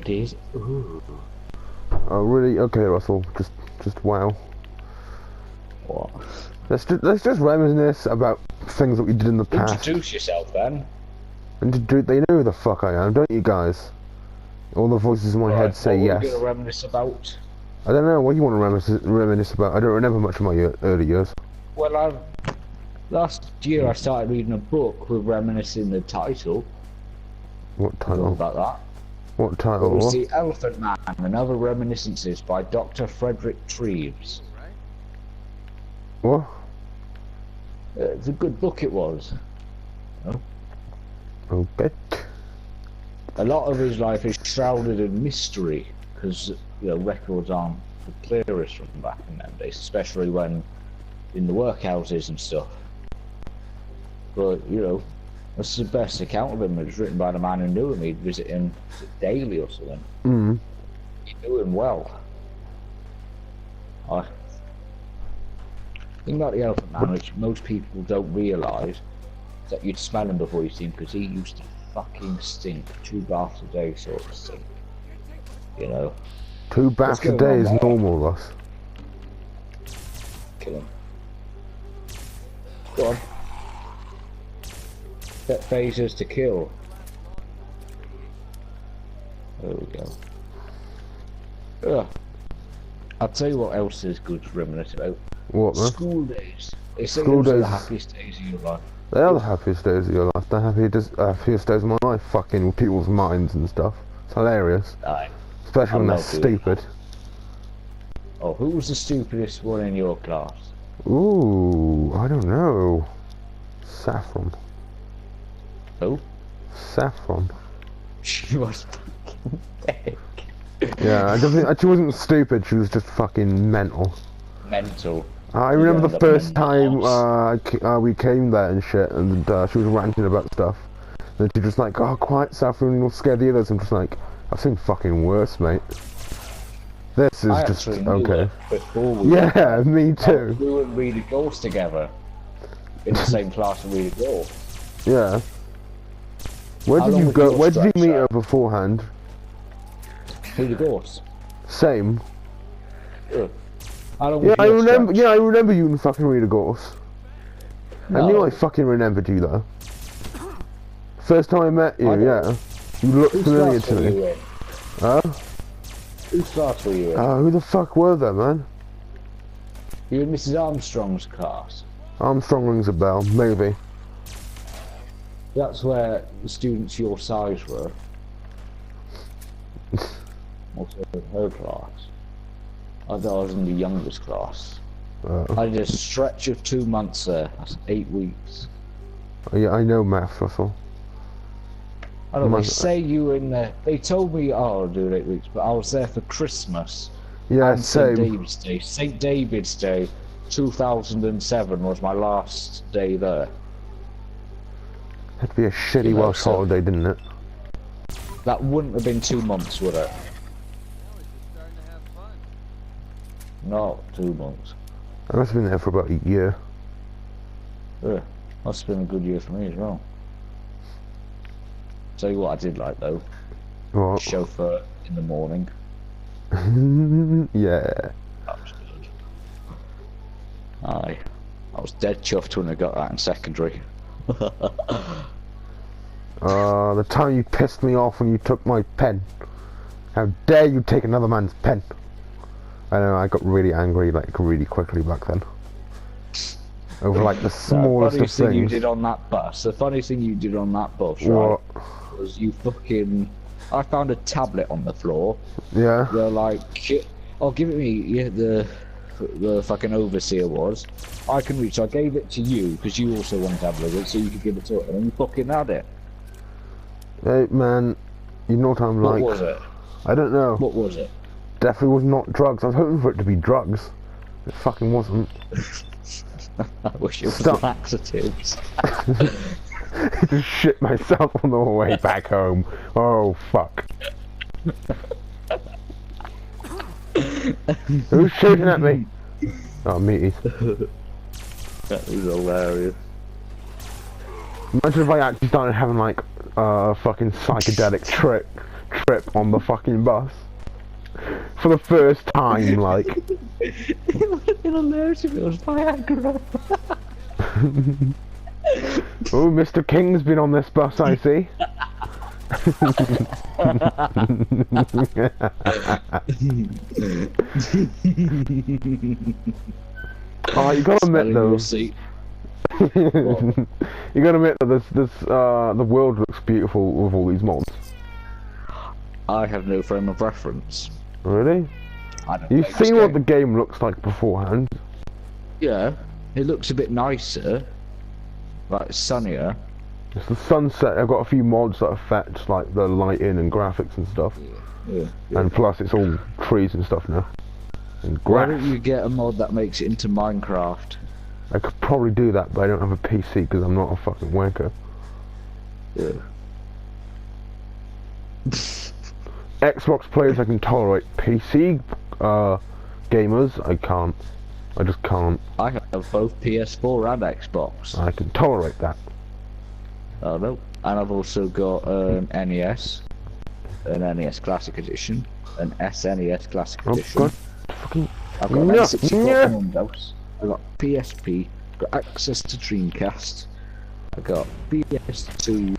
it is. Ooh. Oh really? Okay, Russell. Just wow. What? Let's just reminisce about things that we did in the past. Introduce yourself, then. They know who the fuck I am, don't you guys? All the voices in my head say yes. What are we going to reminisce about? I don't know. What do you want to reminisce about? I don't remember much of my early years. Well, last year I started reading a book with reminiscing the title. What title? About that. What title? It was The Elephant Man and Other Reminiscences by Dr. Frederick Treves. What? It's a good book, it was. Oh. Okay. A lot of his life is shrouded in mystery, because records aren't the clearest from back in them days, especially when in the workhouses and stuff. But that's the best account of him. It was written by the man who knew him. He'd visit him daily or something. Mm. He knew him well. I think about the Elephant Man, which most people don't realise, is that you'd smell him before you see him, because he used to fucking stink. 2 baths a day sort of stink. 2 baths a day is normal, Russ. Kill him. Go on. Set phasers to kill. There we go. Ugh. I'll tell you what else is good to reminisce about. What, man? School days. They say School those are days. the happiest days of your life. They are the happiest days of your life. The happiest days of my life. Fucking with people's minds and stuff. It's hilarious. Aye. Especially when they're stupid. Oh, who was the stupidest one in your class? Ooh, I don't know. Saffron. Who? Saffron. She was fucking dead. Yeah, I don't think she wasn't stupid. She was just fucking mental. Mental. I remember the first time we came there and shit, and she was ranting about stuff. And she was just like, "Oh, quiet, Saffron, you'll scare the others." I'm just like, "I've seen fucking worse, mate. This is just okay." Yeah, me too. We would read a course together in the same class and read a course. Yeah. Where did you go? Where did you meet her beforehand? Read a course. Same. Yeah. Yeah, I remember. Yeah, I remember you in fucking Reader Gorse. No. I knew I fucking remembered you though. First time I met you, yeah. You looked familiar to me. Huh? Whose class were you in? Who the fuck were they, man? You in Mrs. Armstrong's class. Armstrong rings a bell, maybe. That's where the students your size were. Also in her class. I thought I was in the youngest class. I did a stretch of 2 months there. That's 8 weeks. Oh, yeah, I know math, Russell. I don't know, they say you were in there. They told me, oh, I'll do it 8 weeks, but I was there for Christmas. Yeah, and same. St. David's Day. St. David's Day 2007 was my last day there. Had to be a shitty Welsh holiday, didn't it? That wouldn't have been 2 months, would it? No, 2 months. I must have been there for about a year. Yeah, must have been a good year for me as well. Tell you what I did like though. What? Chauffeur in the morning. Yeah. That was good. Aye. I was dead chuffed when I got that in secondary. The time you pissed me off when you took my pen. How dare you take another man's pen? I don't know, I got really angry like really quickly back then. Over like the smallest of things. The funniest thing you did on that bus, the funniest thing you did on that bus, right, was you fucking... I found a tablet on the floor. Yeah. They're like, oh, give it me. Yeah, the fucking overseer was. I can reach. So I gave it to you because you also wanted to have a look, so you could give it to it, and then you fucking had it. Hey man, you know what I'm like. What was it? I don't know. What was it? Definitely was not drugs. I was hoping for it to be drugs. It fucking wasn't. I wish it was laxatives. I just shit myself on the way back home. Oh fuck. Who's shooting at me? Oh, me. That was hilarious. Imagine if I actually started having like fucking psychedelic trip on the fucking bus. For the first time, like. It would have been hilarious if it was Viagra. Oh, Mr. King's been on this bus, I see. Oh, you gotta admit though. You gotta admit that the world looks beautiful with all these mods. I have no frame of reference. Really? I don't You've seen what the game looks like beforehand. Yeah, it looks a bit nicer, like sunnier. It's the sunset. I've got a few mods that affect like the lighting and graphics and stuff. Yeah. And plus, it's all trees and stuff now. And Why grass. don't you get a mod that makes it into Minecraft? I could probably do that, but I don't have a PC because I'm not a fucking wanker. Yeah. Xbox players I can tolerate. PC gamers I can't. I just can't. I have both PS4 and Xbox. I can tolerate that. Oh no. And I've also got an NES, an NES Classic Edition, an SNES Classic Oh Edition. god. Fucking. I've got an No, N64 no. from Windows. I've got PSP. I've got access to Dreamcast. I've got PS2.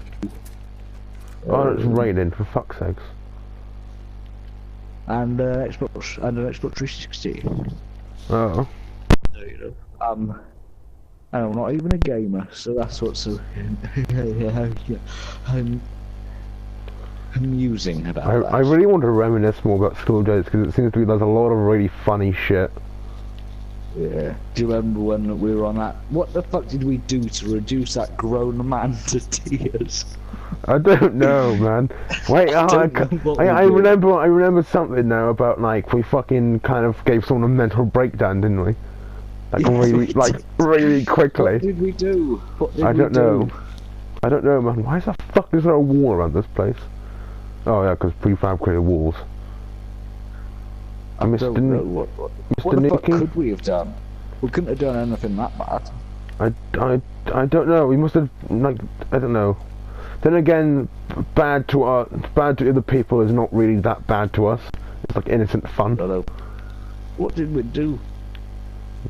Oh, it's raining, for fuck's sakes. And Xbox and an Xbox 360. Oh. There you go. And I'm not even a gamer, so that's what's so amusing about that. I really want to reminisce more about school days because it seems to be there's a lot of really funny shit. Yeah. Do you remember when we were on that? What the fuck did we do to reduce that grown man to tears? I don't know, man. Wait, I remember something now about like we fucking kind of gave someone a mental breakdown, didn't we? Like Yeah, really, we like did. really quickly. What did we do? What did I we don't do? know. I don't know, man. Why is the fuck is there a wall around this place? Oh yeah, because prefabricated walls. I Mr. don't know what the fuck Nicky? could we have done? We couldn't have done anything that bad. I don't know. We must have like I don't know. Then again, bad to other people is not really that bad to us. It's like innocent fun. I don't know. What did we do?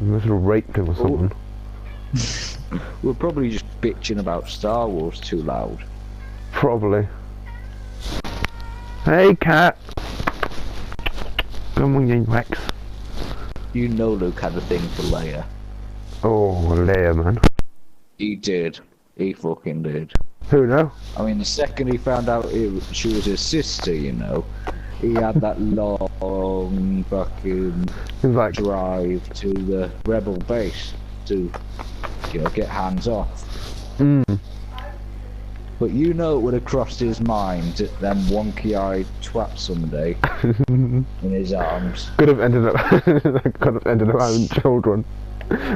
We must have raped him or something. We're probably just bitching about Star Wars too loud. Probably. Hey, cat. Come on, you Rex. You know Luke had a thing for Leia. Oh, Leia, man. He did. He fucking did. Who know? I mean, the second he found out she was his sister, you know, he had that long fucking He's like, drive to the rebel base to, you know, get hands off. But you know it would have crossed his mind, them wonky-eyed twats someday in his arms. could have ended up having children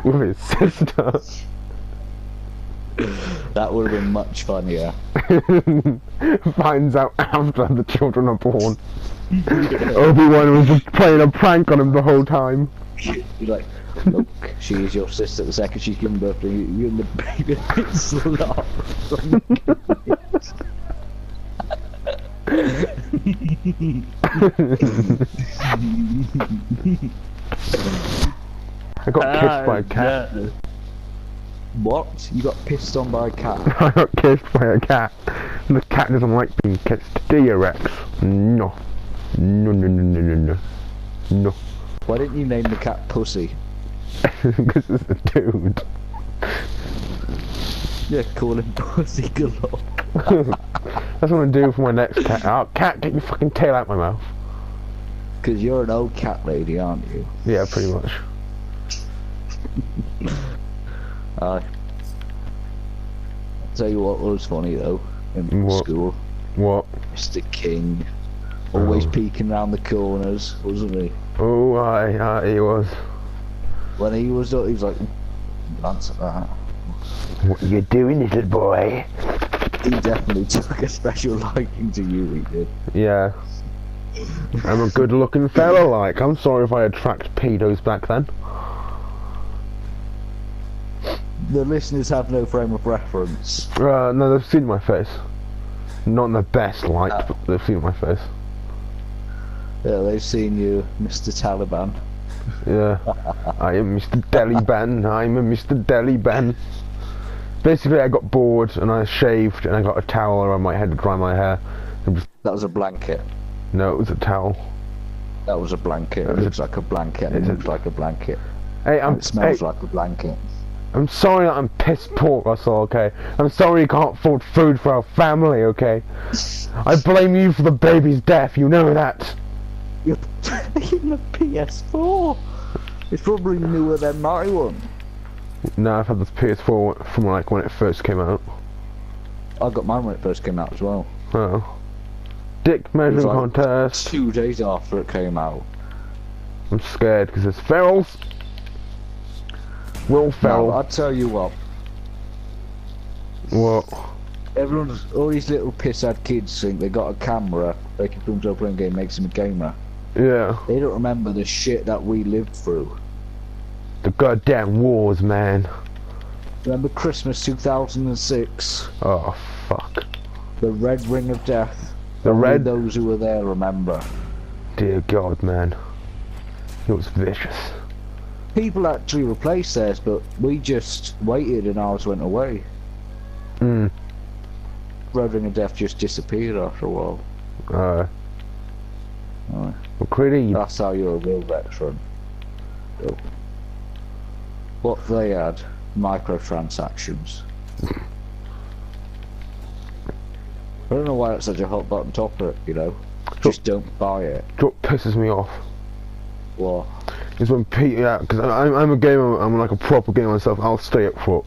with his sister. That would have been much funnier. Finds out after the children are born. Obi-Wan was just playing a prank on him the whole time. You're like, look, she is your sister. The second she's given birth to you and the baby it's lot. I got kissed by a cat. Yeah. What? You got pissed on by a cat? I got kissed by a cat. And the cat doesn't like being kissed. Do you, Rex? No. No, no, no, no, no, no. No. Why didn't you name the cat Pussy? Because it's a dude. Yeah, call him Pussy galore. That's what I'm gonna do for my next cat. Oh, cat, get your fucking tail out my mouth. Because you're an old cat lady, aren't you? Yeah, pretty much. I'll tell you what was funny though, in What? school. What? Mr. King. Always Oh. peeking round the corners, wasn't he? Oh, he was. When he was like, glance at that. What are you doing, little boy? He definitely took a special liking to you, he did. Yeah. I'm a good looking fella, like. I'm sorry if I attract pedos back then. The listeners have no frame of reference. No, they've seen my face. Not in the best light, but they've seen my face. Yeah, they've seen you, Mr. Taliban. Yeah. I am Mr. Deliban. I'm a Mr. Deliban. Basically, I got bored and I shaved and I got a towel around my head to dry my hair. That was a blanket. No, it was a towel. That was a blanket. It looks like a blanket. It looks like a blanket. Hey, it smells like a blanket. I'm sorry that I'm piss poor, that's all, okay? I'm sorry you can't afford food for our family, okay? I blame you for the baby's death, you know that. You're playing the PS4. It's probably newer than my one. No, I've had this PS4 from like when it first came out. I got mine when it first came out as well. Oh. Dick measuring like contest. 2 days after it came out. I'm scared because there's ferals. Will Ferrell. No, I'll tell you what. What? All these little pisshead kids think they got a camera, they can film themselves playing a game, makes them a gamer. Yeah. They don't remember the shit that we lived through. The goddamn wars, man. Remember Christmas 2006? Oh, fuck. The Red Ring of Death. Only those who were there remember. Dear God, man. It was vicious. People actually replaced theirs, but we just waited and ours went away. Hmm. Red Ring of Death just disappeared after a while. Well, Creed. That's how you're a real veteran. So, what they had, microtransactions. I don't know why it's such a hot button topic, you know. Just don't buy it. What pisses me off? What? Is when people, yeah, because I'm a gamer, I'm like a proper gamer myself, I'll stay up for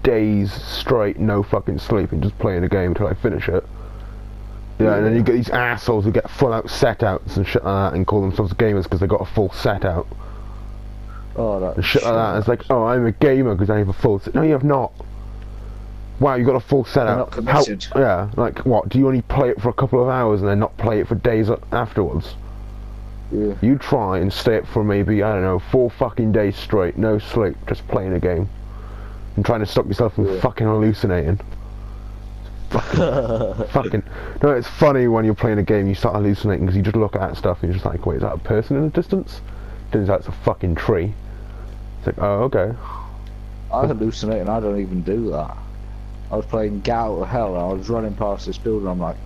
days straight, no fucking sleep, and just playing a game until I finish it. Yeah, and then you get these assholes who get full out set outs and shit like that and call themselves gamers because they got a full set out. Oh, that and shit like that. It's like, oh, I'm a gamer because I have a full set. No, you have not. Wow, you got a full set out. Not committed. Yeah, like what? Do you only play it for a couple of hours and then not play it for days afterwards? Yeah. You try and stay up for maybe, I don't know, 4 fucking days straight, no sleep, just playing a game. And trying to stop yourself from fucking hallucinating. Fucking. No, it's funny when you're playing a game, you start hallucinating because you just look at that stuff and you're just like, wait, is that a person in the distance? Turns out it's a fucking tree. It's like, oh, okay. I hallucinate and I don't even do that. I was playing Get Out of Hell and I was running past this building, I'm like,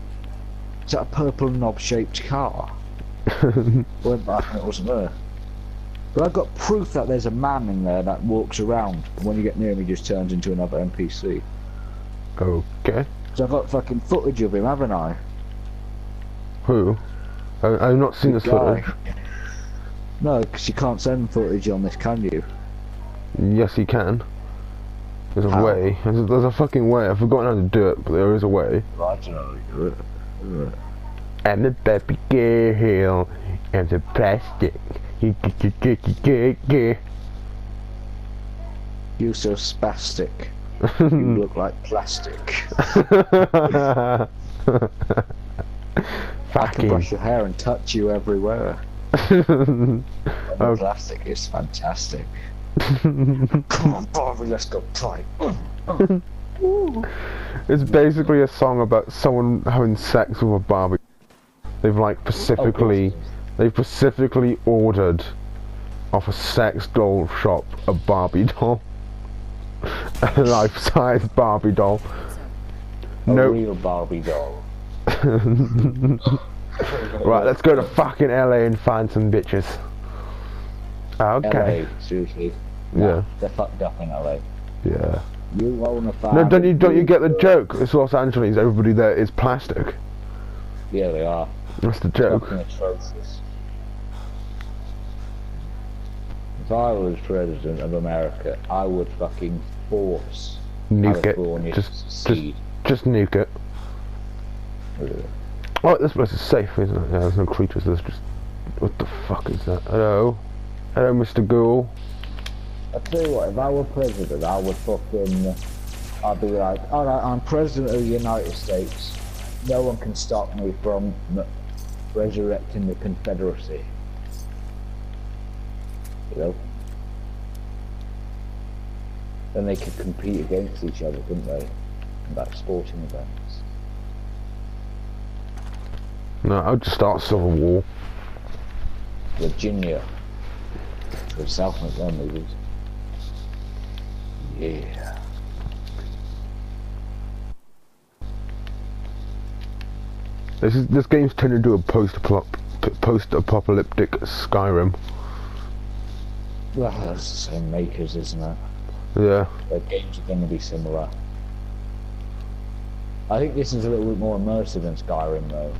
is that a purple knob-shaped car? Went back and it wasn't there. But I've got proof that there's a man in there that walks around, and when you get near him he just turns into another NPC. Okay. So I've got fucking footage of him, haven't I? Who? I've not seen this footage. No, because you can't send footage on this, can you? Yes, you can. There's a How? way. There's a fucking way. I've forgotten how to do it, but there is a way. I don't know how to do it. And the baby girl and the plastic. You're so spastic. You look like plastic. I can brush your hair and touch you everywhere. Plastic is fantastic. Come on, Barbie, let's go play. It's basically a song about someone having sex with a Barbie. They've like specifically ordered off a sex doll shop a Barbie doll. A life-size Barbie doll. A real Barbie doll. Right, let's go to fucking LA and find some bitches. Okay. LA, seriously. Yeah. They're fucked up in LA. Yeah. You own a farm. No, don't you get the joke? It's Los Angeles. Everybody there is plastic. Yeah, they are. That's the joke. Fucking atrocious. If I was president of America, I would fucking force Nuke California it. to secede. Just nuke it. Oh, this place is safe, isn't it? Yeah, there's no creatures. There's just. What the fuck is that? Hello, hello, Mr. Ghoul. I tell you what, if I were president, I would fucking. I'd be like, alright, I'm president of the United States. No one can stop me from resurrecting the Confederacy. You know? Then they could compete against each other, couldn't they? In like sporting events. No, I'll just start Civil War. Virginia. The South make their movies. Yeah. This game's turned into a post-apocalyptic Skyrim. Well, that's the same makers, isn't it? Yeah. The games are going to be similar. I think this is a little bit more immersive than Skyrim, though.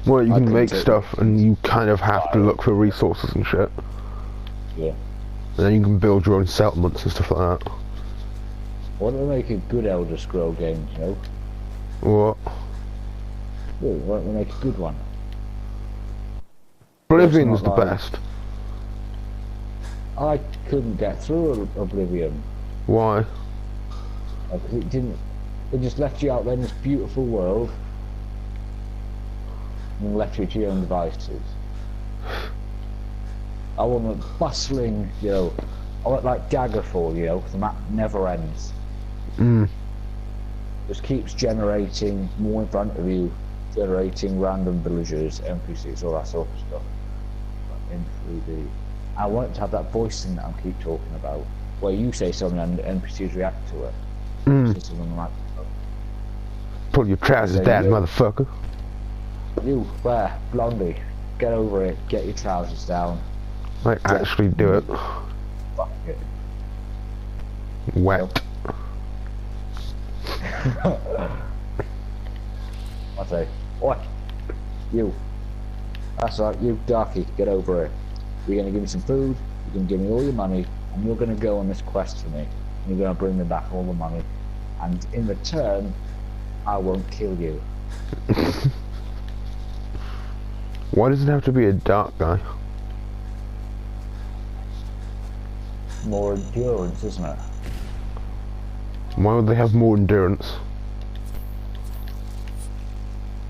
Well, you can make stuff, and you kind of have to look for resources and shit. Yeah. And then you can build your own settlements and stuff like that. Why don't they make a good Elder Scroll game, you know? What? Yeah, why don't they make a good one? Oblivion's the best. I couldn't get through Oblivion. Why? Because it didn't... It just left you out there in this beautiful world. And left you to your own devices. I want a bustling, you know, I want like Daggerfall, you know, the map never ends. Just keeps generating more in front of you, generating random villagers, NPCs, all that sort of stuff. In 3D. I want it to have that voice thing that I keep talking about, where you say something and NPCs react to it. Pull your trousers down, motherfucker. You, where? Blondie, get over it, get your trousers down. Like, actually do it. Fuck it. Wet. I say, oi, you. That's right, you darky, get over it. You're gonna give me some food, you're gonna give me all your money, and you're gonna go on this quest for me. And you're gonna bring me back all the money. And in return, I won't kill you. Why does it have to be a dark guy? More endurance, isn't it? Why would they have more endurance?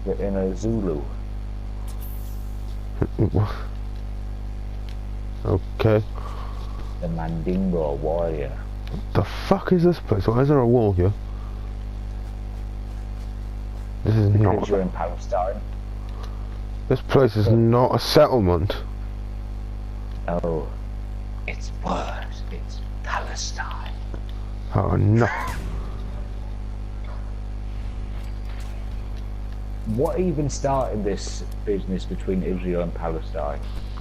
You're in a Zulu. Okay. The Mandingo warrior. What the fuck is this place? Why is there a wall here? This is Because not... you're in Palestine. This place is not a settlement. Oh. It's worse. It's Palestine. Oh no. What even started this business between Israel and Palestine?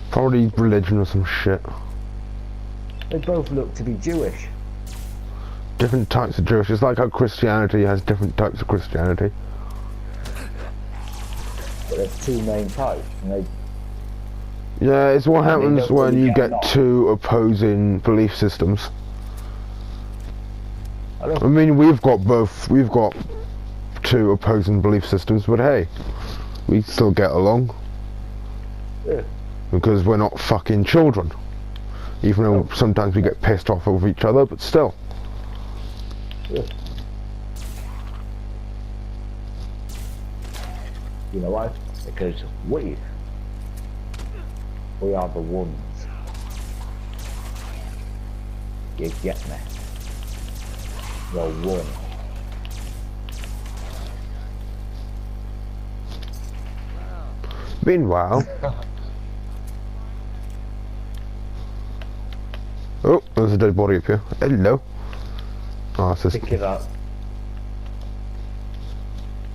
Probably religion or some shit. They both look to be Jewish. Different types of Jewish. It's like how Christianity has different types of Christianity. But there's two main types, and they... Yeah, it's what happens when really you get two opposing belief systems. I mean, we've got two opposing belief systems, but hey, we still get along. Yeah. Because we're not fucking children. Even though sometimes we get pissed off over each other, but still. Yeah. You know why? Because we are the ones. You get me? The one. Meanwhile... Oh, there's a dead body up here. Hello. Oh, it's just... Pick it up.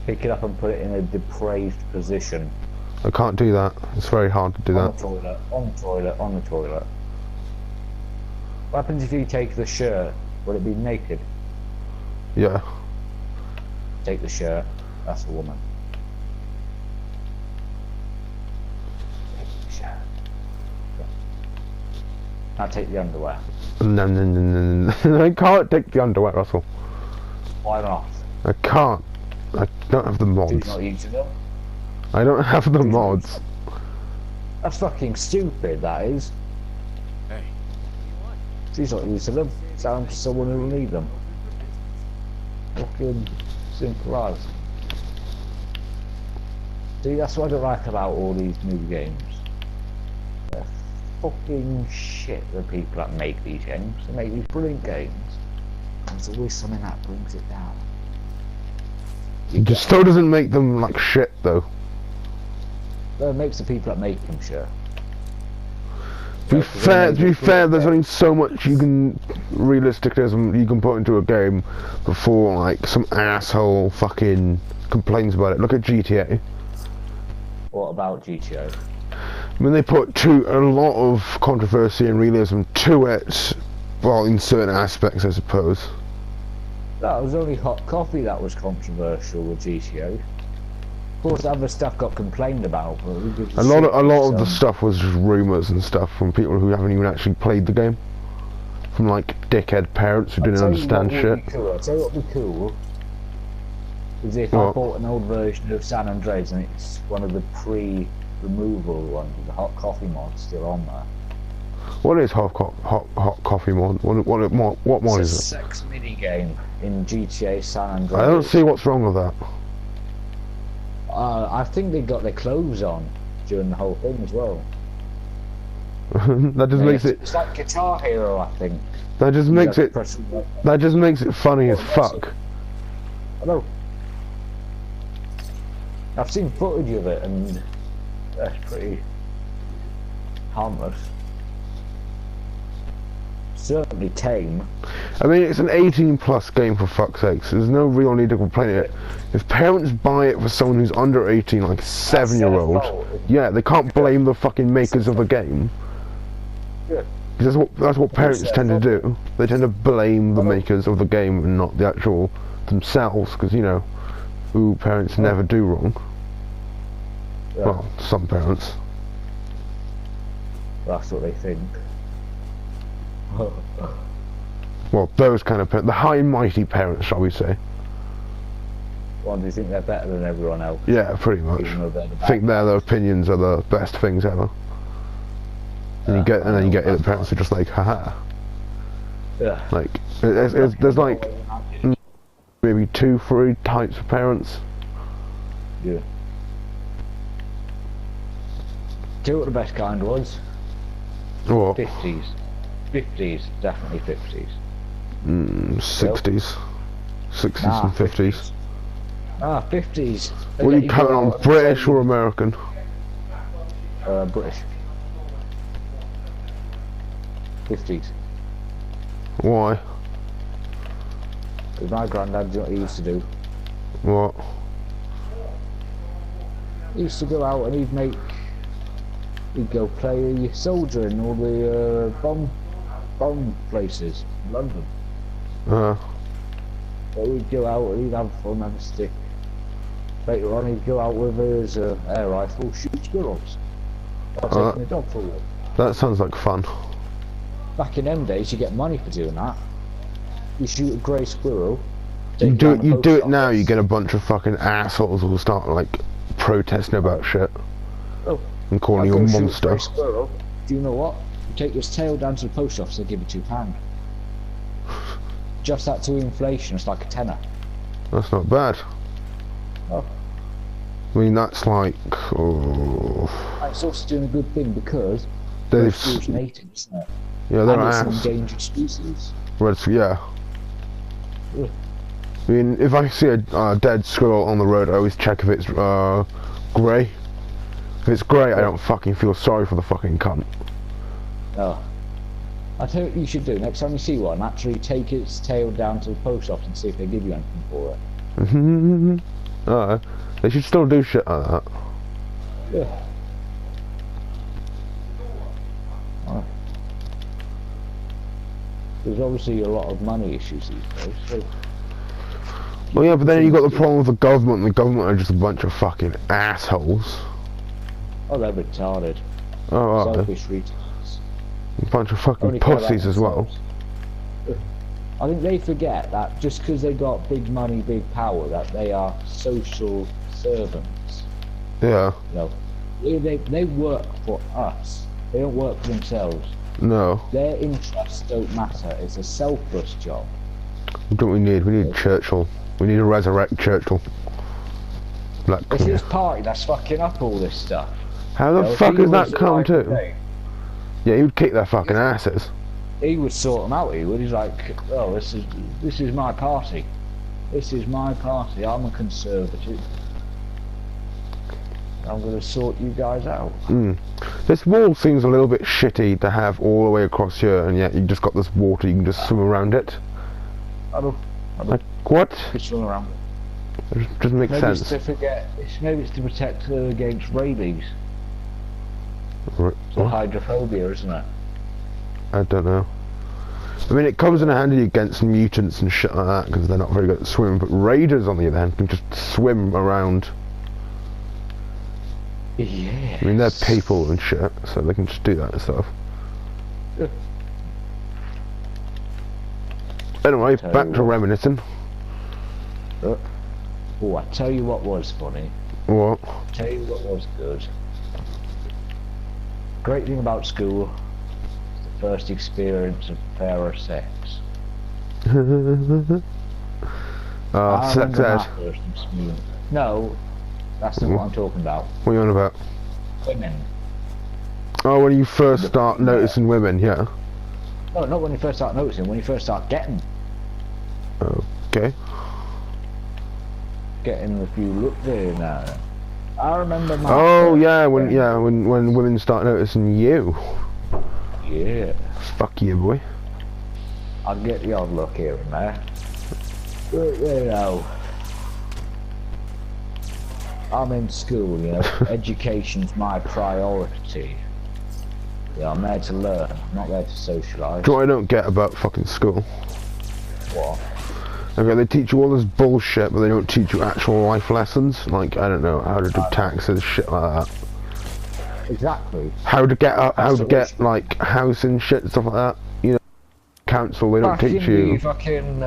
Pick it up and put it in a depraved position. I can't do that. It's very hard to do that. On the toilet, on the toilet, on the toilet. What happens if you take the shirt? Will it be naked? Yeah. Take the shirt. That's a woman. Take the shirt. Now take the underwear. No. I can't take the underwear, Russell. Why not? I can't. I don't have the mods. She's not using them. I don't have the mods. That's fucking stupid, that is. Hey. She's not using them. Sounds someone who'll need them. Fucking simple as. See, that's what I don't like about all these new games. They're fucking shit, the people that make these games. They make these brilliant games. And there's always something that brings it down. It just still doesn't make them like shit though. Well, it makes the people that make them sure. To be fair, there's only so much you can realistically you can put into a game before like some asshole fucking complains about it. Look at GTA. What about GTA? I mean, they put a lot of controversy and realism to it, well, in certain aspects, I suppose. That was only hot coffee that was controversial with GTA. Of course, other stuff got complained about, but a lot of the stuff was just rumours and stuff from people who haven't even actually played the game, from like dickhead parents who didn't understand shit. I'll tell you what would be cool is if I bought an old version of San Andreas and it's one of the pre-removal ones, the hot coffee mod still on there. What is hot coffee mod? What mod is it? It's a sex mini game in GTA San Andreas. I don't see what's wrong with that. I think they got their clothes on during the whole thing as well. That just makes it. It's like Guitar Hero, I think. That just makes it. That just makes it funny as fuck. I know. I've seen footage of it, and that's pretty harmless. Certainly tame. I mean, it's an 18+ game for fuck's sakes. There's no real need to complain it. If parents buy it for someone who's under 18, like a 7-year-old, yeah, they can't blame the fucking makers of the game. Yeah. Because that's what parents tend to do. They tend to blame the makers of the game and not the actual themselves. Because you know, parents never do wrong. Yeah. Well, some parents. That's what they think. Well, those kind of the high and mighty parents, shall we say? Well, do you think they're better than everyone else? Yeah, pretty much. I think their opinions are the best things ever. And then you get the parents who are just like, haha. Yeah. Like, there's like maybe 2-3 types of parents. Yeah. Do you know what the best kind was? What? 50s. 50s, definitely 50s. 60s. 60s and 50s. 50s. What are you counting on, British or American? British. 50s. Why? Because my granddad, do you know what he used to do? What? He used to go out and he'd go play a soldier in all the bomb places in London. So we'd go out and he'd have fun, have a stick. Later on he'd go out with his air rifle, shoot squirrels. While taking a dog for a walk. That sounds like fun. Back in them days you get money for doing that. You shoot a grey squirrel. You do it now, you get a bunch of fucking assholes who will start like protesting about shit. Oh. And calling you a monster. Squirrel. Do you know what? You take his tail down to the post office, they'll give you £2. Just that to inflation, it's like a tenner. That's not bad. Oh. I mean, that's like. Oh. It's also doing a good thing because they've it's native, isn't it? Yeah, they're and it's an endangered species. Yeah. Yeah. I mean, if I see a dead squirrel on the road, I always check if it's grey. If it's grey, I don't fucking feel sorry for the fucking cunt. Oh. I tell you what you should do, next time you see one, actually take its tail down to the post office and see if they give you anything for it. They should still do shit like that. Yeah. There's obviously a lot of money issues these days, so... Well, yeah, but then you got the problem with the government, and the government are just a bunch of fucking assholes. Oh, they're retarded. Oh, selfish retards. A bunch of fucking pussies as well. I think they forget that just because they got big money, big power, that they are social servants. Yeah. You know, they work for us. They don't work for themselves. No. Their interests don't matter. It's a selfless job. What do we need? We need Churchill. We need to resurrect Churchill. It's his party that's fucking up all this stuff. How the fuck is that come to? Yeah, he would kick their fucking asses. He would sort them out, he would. He's like, oh, this is my party. This is my party. I'm a conservative. I'm going to sort you guys out. This wall seems a little bit shitty to have all the way across here, and yet you just got this water, you can just swim around it. I don't. Like, what? You can swim around it. It doesn't make sense. Maybe it's to protect against rabies. Right. It's hydrophobia, isn't it? I don't know. I mean, it comes in handy against mutants and shit like that, because they're not very good at swimming, but raiders, on the other hand, can just swim around. Yeah. I mean, they're people and shit, so they can just do that and stuff. Yeah. Anyway, back to reminiscing. Oh, I tell you what was funny. What? Tell you what was good. Great thing about school, the first experience of fairer sex. Sex ed. No, that's not what I'm talking about. What are you on about? Women. Oh, when you first start noticing women, yeah. No, not when you first start noticing, when you first start getting. Okay. Getting a few look there now. I remember my when women start noticing you. Yeah. Fuck you, boy. I'll get the odd look here and there. But, you know, I'm in school, you know, education's my priority. Yeah, I'm there to learn, I'm not there to socialise. Do you know what I don't get about fucking school? What? Okay, they teach you all this bullshit, but they don't teach you actual life lessons. Like, I don't know, how to do taxes, shit like that. Exactly. How to get like housing shit and stuff like that. You know, council, they don't teach you. Back in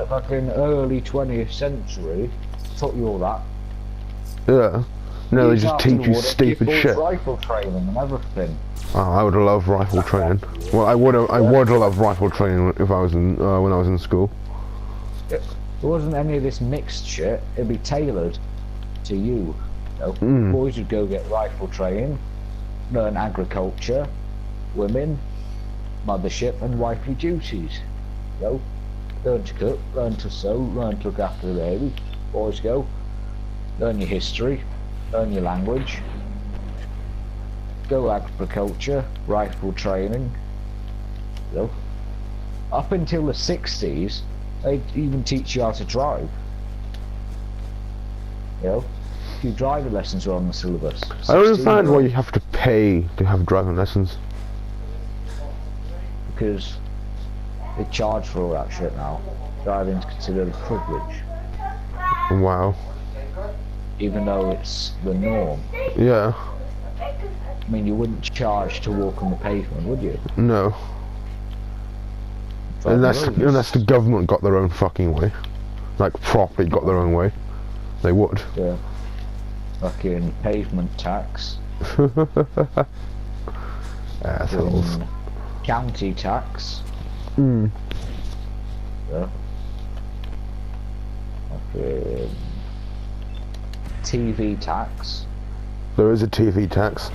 early 20th century, taught you all that. Yeah. No, they just teach you stupid shit. Rifle training and everything. Oh, I would have loved rifle training. Well, I would have loved rifle training if I was in when I was in school. There wasn't any of this mixed shit. It'd be tailored to you. You know, boys would go get rifle training, learn agriculture, women, mothership and wifely duties. You know, learn to cook, learn to sew, learn to look after the baby. Boys go, learn your history, learn your language, go agriculture, rifle training. You know, up until the 60s, they even teach you how to drive. You know, a few driving lessons are on the syllabus. I don't understand why you have to pay to have driving lessons. Because they charge for all that shit now. Driving's considered a privilege. Wow. Even though it's the norm. Yeah. I mean, you wouldn't charge to walk on the pavement, would you? No. Unless the government got their own fucking way. Like, properly got their own way. They would. Yeah. Fucking pavement tax. Assholes. County tax. Yeah. Fucking TV tax. There is a TV tax.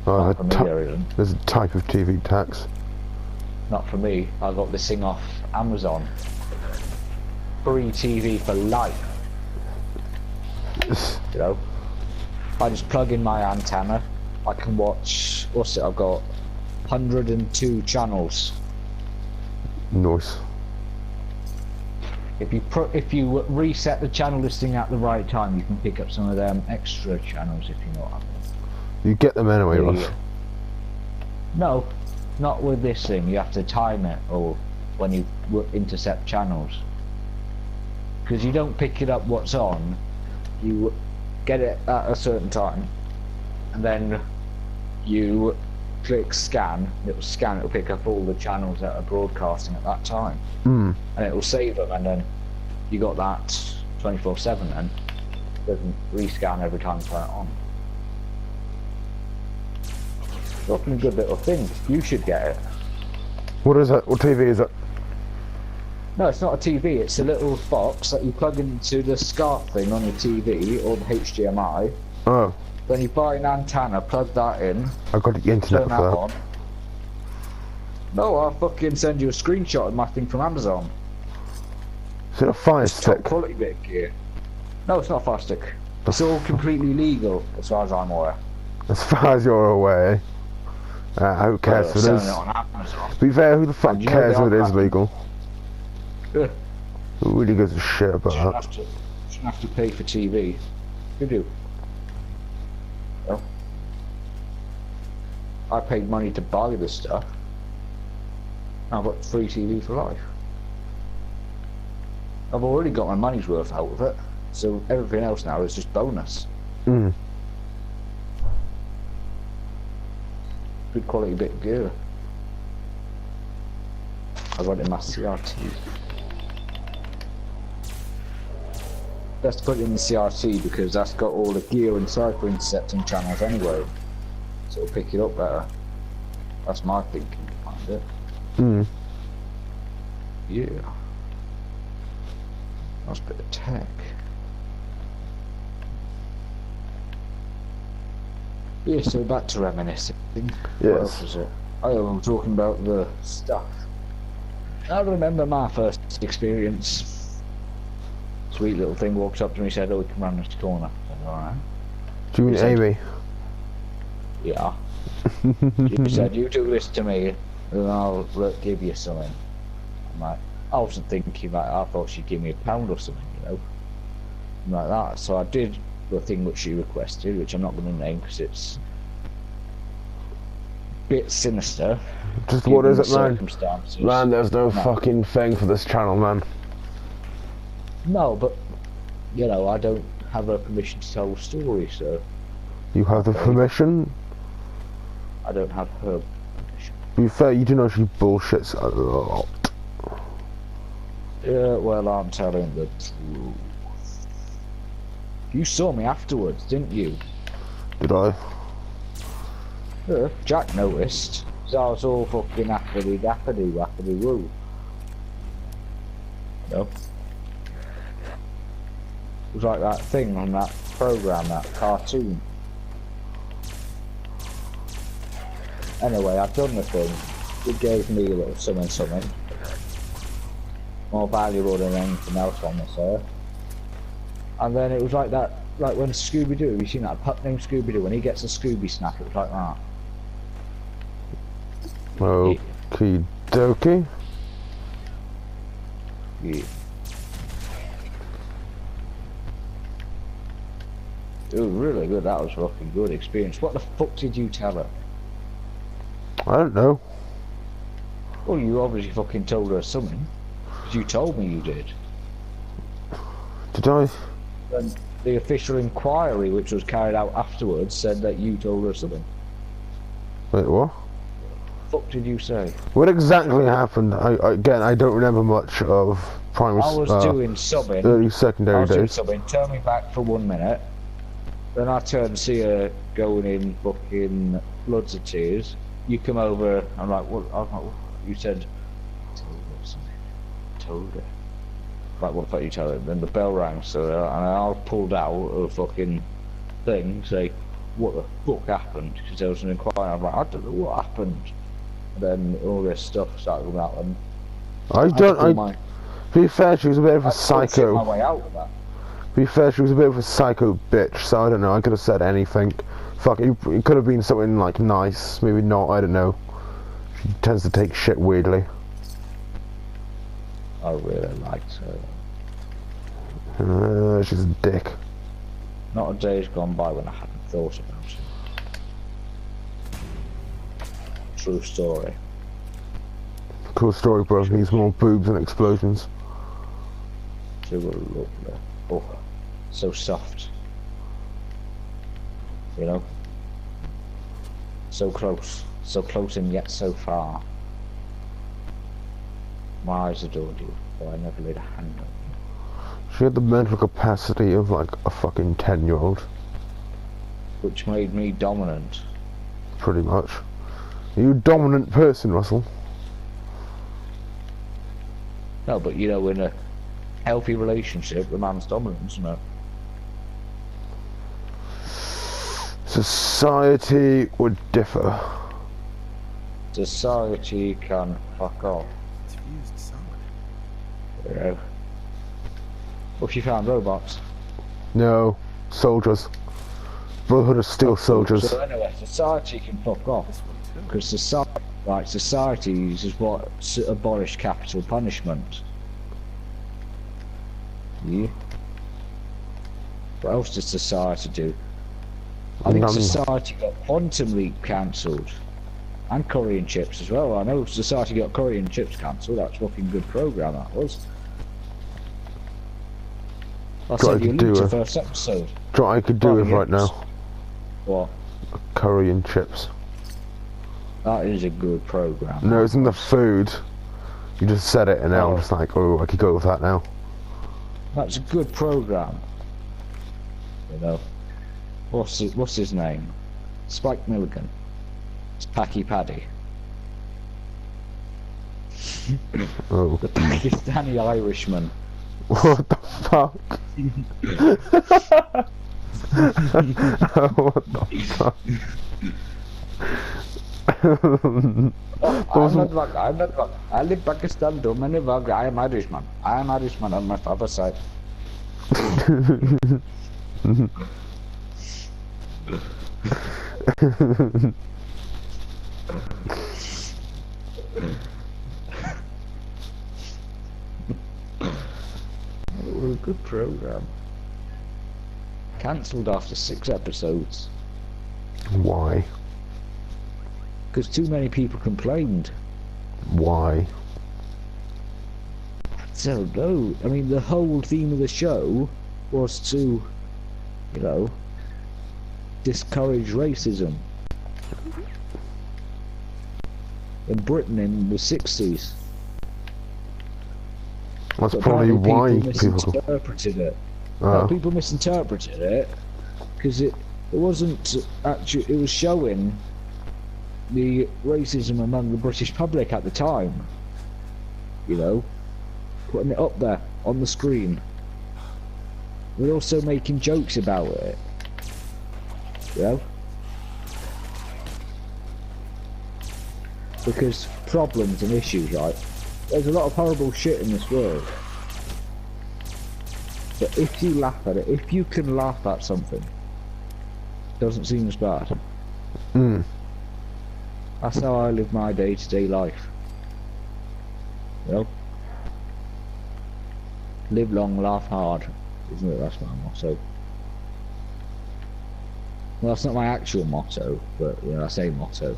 Not for me, there isn't. There's a type of TV tax. Not for me. I got this thing off Amazon. Free TV for life. You know, I just plug in my antenna. I can watch. What's it? I've got 102 channels. Nice. If you reset the channel listing at the right time, you can pick up some of them extra channels, if you know what I mean. You get them anyway, Ross. No, not with this thing. You have to time it, or when you intercept channels, because you don't pick it up what's on. You get it at a certain time, and then you click scan. It'll scan. It'll pick up all the channels that are broadcasting at that time, and it will save them. And then you got that 24/7. Then it doesn't rescan every time you turn it on. It's often a good little thing. You should get it. What is it? What TV is it? No, it's not a TV. It's a little box that you plug into the SCART thing on your TV or the HDMI. Oh. Then you buy an antenna, plug that in. I got the internet turn for that that. on. No, I'll fucking send you a screenshot of my thing from Amazon. Is it a fire It's top stick? quality bit of gear. No, it's not a fire stick. It's all completely legal, as far as I'm aware. As far as you're aware. Who cares if it Selling is? it on Amazon. To be fair, who the fuck And you know cares they if it are is cracking- legal? Yeah. Who really gives a shit about Shouldn't that? have to pay for TV. You do. Well, I paid money to buy this stuff. I've got free TV for life. I've already got my money's worth out of it, so everything else now is just bonus. Mm. Good quality bit of gear. I got it in my CRT. Best to put it in the CRT because that's got all the gear and cycling setting channels anyway. So it'll pick it up better. That's my thinking behind it. Mm. Yeah. That's a bit of tech. Yeah, so back to reminiscing. What Yes. else was it? Oh, I'm talking about the stuff. I remember my first experience. Sweet little thing walks up to me and said, "Oh, we can run this corner." I said, "Alright." Do you mean He said- Amy? Yeah. She said, "You do this to me, and I'll give you something." I'm like, I wasn't thinking like, I thought she'd give me £1 or something, you know, like that. So I did the thing which she requested, which I'm not going to name because it's a bit sinister. Just what given is the it, man? circumstances. Man, there's no No. fucking thing for this channel, man. No, but you know, I don't have her permission to tell the story, so You have the Okay. permission. I don't have her permission. To be fair, you do know she bullshits a lot. Yeah, well, I'm telling the truth. You saw me afterwards, didn't you? Did I? Yeah, Jack noticed. 'Cause I was all fucking happily dappity wappity woo. No. It was like that thing on that program, that cartoon. Anyway, I've done the thing. It gave me a little something. More valuable than anything else on this earth. And then it was like that, like when Scooby-Doo, you seen that pup named Scooby-Doo, when he gets a Scooby snack, it was like that. Okie dokie. Yeah. It was really good, that was a fucking good experience. What the fuck did you tell her? I don't know. Well, you obviously fucking told her something. 'Cause you told me you did. Did I? And the official inquiry, which was carried out afterwards, said that you told her something. Wait, what? Fuck did you say? What exactly happened? Again, I don't remember much of primary, I was doing something. early I secondary was doing days. something. Turn me back for 1 minute. Then I turned and see her going in fucking floods of tears. You come over. I'm like, what? I'm like, what? You said, told her something. Told her. Like, what the fuck you tell her? Then the bell rang, so and I pulled out a fucking thing, say, what the fuck happened? Because there was an inquiry. I'm like, I don't know what happened. And then all this stuff started coming out, and To be fair, she was a bit of a I psycho. my way out of that. To be fair, she was a bit of a psycho bitch, so I don't know, I could have said anything. Fuck, it could have been something like nice, maybe not, I don't know. She tends to take shit weirdly. I really liked her. She's a dick. Not a day's gone by when I hadn't thought about it. True story. Cool story, bro. Needs more boobs and explosions. She was lovely. Oh, so soft. You know? So close and yet so far. My eyes adored you, but I never laid a hand on you. She had the mental capacity of like a fucking 10-year-old. Which made me dominant. Pretty much. Are you a dominant person, Russell? No, but you know, in a healthy relationship, the man's dominant, isn't it? Society would differ. Society can fuck off. You know? What if you found robots? No, soldiers. Brotherhood of Steel Soldiers. So anyway, society can fuck off. Because society is what abolished capital punishment. Yeah. What else does society do? I think society got Quantum Leap cancelled. And curry and chips as well. I know society got curry and chips cancelled. That's a fucking good program, that was. I said you linked the first episode. Do you know what I could do with right now? What? Curry and chips. That is a good program. No, it's in the food. You just said it and now I'm just like, oh, I could go with that now. That's a good program. You know. What's his name? Spike Milligan. It's Packy Paddy. Oh. The Pakistani Irishman. What the fuck? What the fuck? I'm not wrong. I live in Pakistan, don't many wrong. I am Irishman. I am Irishman on my father's side. It was a good program. Cancelled after 6 episodes. Why? Because too many people complained. Why? I don't know. I mean, the whole theme of the show was to, you know, discourage racism. In Britain in the 60s. That's probably why people misinterpreted it. People misinterpreted it because it wasn't actually. It was showing the racism among the British public at the time. You know, putting it up there on the screen. We're also making jokes about it. You know, because problems and issues, right? There's a lot of horrible shit in this world. But if you laugh at it, if you can laugh at something, it doesn't seem as bad. That's how I live my day-to-day life. You know? Live long, laugh hard. Isn't it? That's my motto. Well, that's not my actual motto, but yeah, I say motto.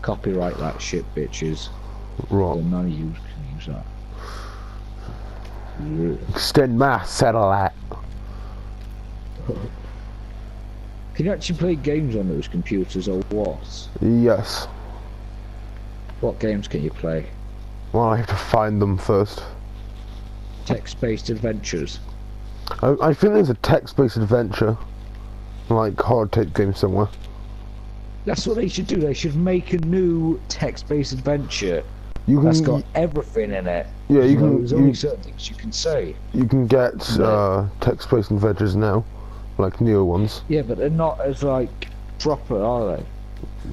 Copyright that shit, bitches. Right. None of you can use that. Yeah. Extend my satellite. Can you actually play games on those computers or what? Yes. What games can you play? Well, I have to find them first. Text-based adventures. I think there's a text-based adventure, like hard tape game somewhere. That's what they should do. They should make a new text-based adventure that's got everything in it. Yeah, you can. There's only certain things you can say. You can get text-based adventures now, like newer ones. Yeah, but they're not as like proper, are they?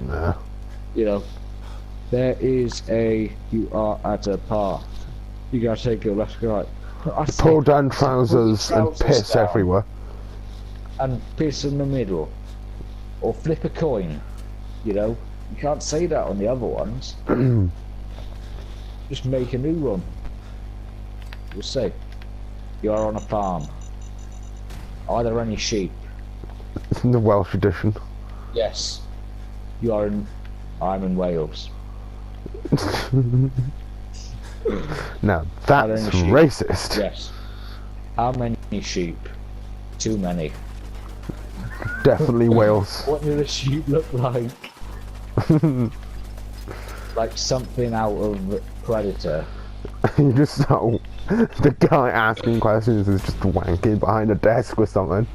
Nah. You know, there is you are at a path. You gotta take your left, right. Pull down trousers and piss everywhere. And piss in the middle. Or flip a coin. You know, you can't say that on the other ones. Just make a new one. We'll say, you are on a farm. Are there any sheep? The Welsh edition. Yes. You are in. I'm in Wales. Now that's racist. Yes. How many sheep? Too many. Definitely Wales. What do the sheep look like? Like something out of Predator. You just saw the guy asking questions is just wanking behind a desk or something.